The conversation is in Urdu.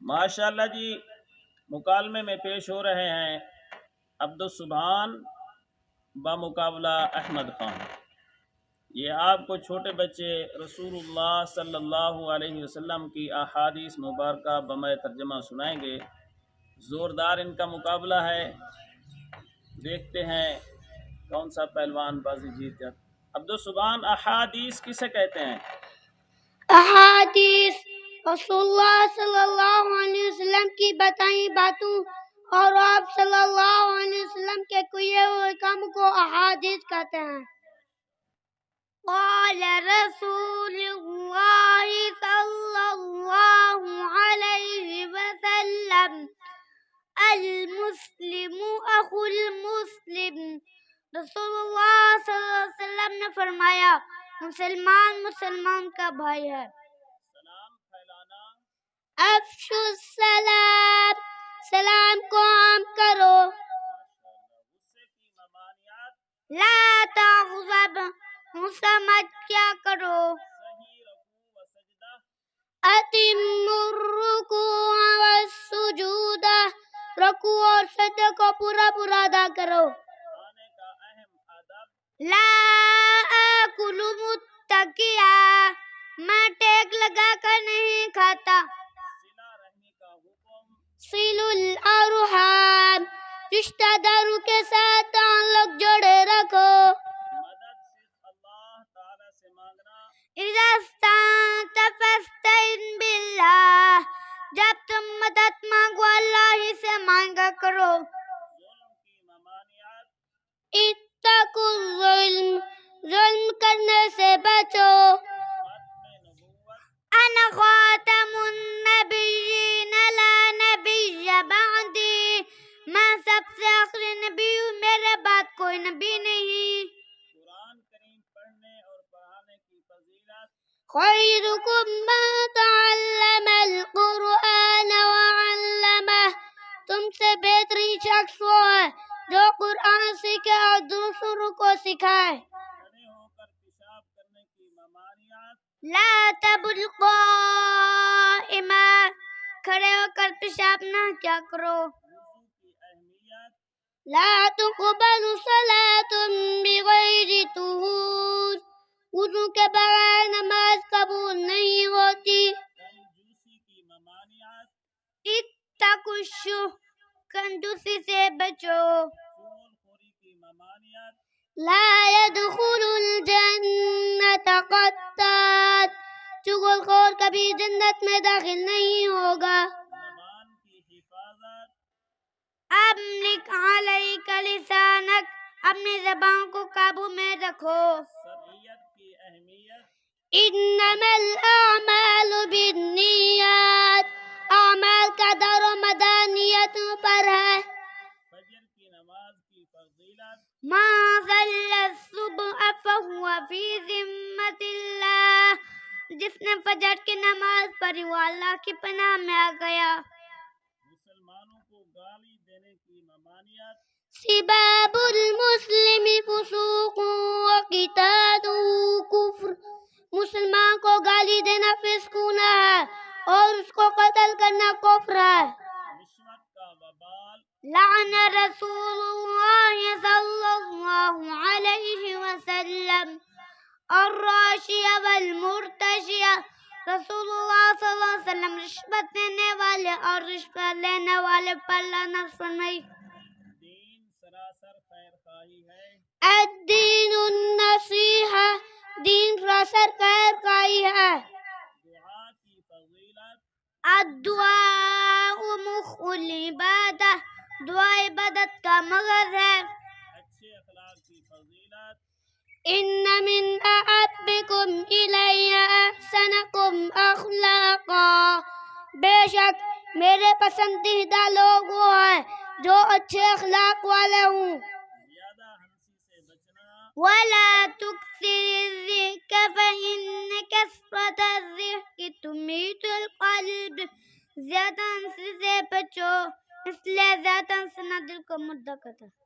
ماشاءاللہ جی، مکالمے میں پیش ہو رہے ہیں عبدالسبحان بمقابلہ احمد خان۔ یہ آپ کو چھوٹے بچے رسول اللہ صلی اللہ علیہ وسلم کی احادیث مبارکہ بمع ترجمہ سنائیں گے۔ زوردار ان کا مقابلہ ہے، دیکھتے ہیں کون سا پہلوان بازی جیت جاتا۔ عبدالسبحان، احادیث کسے کہتے ہیں؟ احادیث رسول اللہ صلی اللہ علیہ وسلم کی بتائی باتوں اور آپ صلی اللہ علیہ وسلم کے کیے ہوئے کام کو احادیث کہتے ہیں۔ قال رسول اللہ صلی اللہ علیہ وسلم المسلم اخو المسلم۔ رسول اللہ صلی اللہ علیہ وسلم نے فرمایا مسلمان مسلمان کا بھائی ہے۔ سلام پھیلانا، افشوا السلام، سلام کو عام کرو۔ غصے کی ممانعت، لا تغضب، غصہ مت کیا کرو۔ صحیح رکوع و سجدہ، اتموا الرکوع والسجود، رکوع اور سجدے کو پورا پورا ادا کرو۔ کھانے کا اہم ادب، لا آکل متکئا، میں ٹیک لگا کر نہیں کھاتا۔ صلہ رحمی کا حکم، صلوا الارحام، رشتہ داروں کے ساتھ تعلق جوڑے رکھو۔ مدد صرف اللہ تعالی سے مانگنا، اذا استعنت فاستعن باللہ، جب تم مدد مانگو اللہ ہی سے مانگا کرو۔ ظلم کی ممانعت، اتقوا الظلم، ظلم کرنے سے بچو۔ ختم نبوت، انا خاتم النبیین لا نبی بعدی، میں سب سے آخری نبی ہوں، میرے بعد کوئی نبی نہیں۔ قرآن کریم پڑھنے اور پڑھانے کی فضیلت، خیرکم من تعلم القرآن وعلمہ، تم سے بہترین شخص وہ ہے جو قرآن سیکھے اور دوسروں کو سکھائے۔ کھڑے ہو کر پیشاب کرنے کی ممانعت، لا تبل قائما، کھڑے ہو کر پیشاب نہ کیا کرو۔ وضو کی اہمیت، لا تقبل صلاة بغیر طہور، وضو کے بغیر نماز قبول نہیں ہوتی۔ کنجوسی کی ممانعت، اتقوا الشح، کنجوسی سے بچو۔ چغل خوری کی ممانعت، لا يدخل الجنت قطات، چغل خور کبھی جنت میں داخل نہیں ہوگا۔ زبان کی حفاظت، املک علیک لسانک، اپنی زبان کو قابو میں رکھو۔ سرعیت کی اہمیت، انما الاعمال بالنیات، اعمال کا دار و مدار نیتوں پر ہے۔ فجر کی نماز کی فضیلت، ما صلی الصبح فہو فی ذمۃ اللہ، جس نے فجر کی نماز پڑھی وہ اللہ کی پناہ میں آ گیا۔ مسلمانوں کو گالی دینے کی ممانعت، سباب المسلم فسوق وقتاله کفر، مسلمان کو گالی دینا فسق گناہ ہے اور اس کو قتل کرنا کفر ہے۔ رشوت کا وبال، لعن رسول اللہ صلی اللہ علیہ وسلم الراشی والمرتشی، رسول اللہ صلی اللہ علیہ وسلم رشوت دینے والے اور رشوت لینے والے پر لعنت فرمائی۔ دین سراسر خیر خواہی ہے، الدین النصیحہ، دین سراسر خیر خواہی ہے۔ دعا کی فضیلت، الدعاء مخ العبادہ، دعا عبادت کا مغز ہے۔ اچھے اخلاق کی فضیلت، ان من احبکم الی احسنکم اخلاقا، بے شک میرے پسندیدہ لوگ وہ ہیں جو اچھے اخلاق والے ہوں۔ زیادہ ہنسی سے بچنا، ولا تکثر الضحک فإن کثرة الضحک تمیت القلب، زیادہ ہنسی سے بچو اس لیے زیادہ ہنسنا دل کو مردہ کرتا ہے۔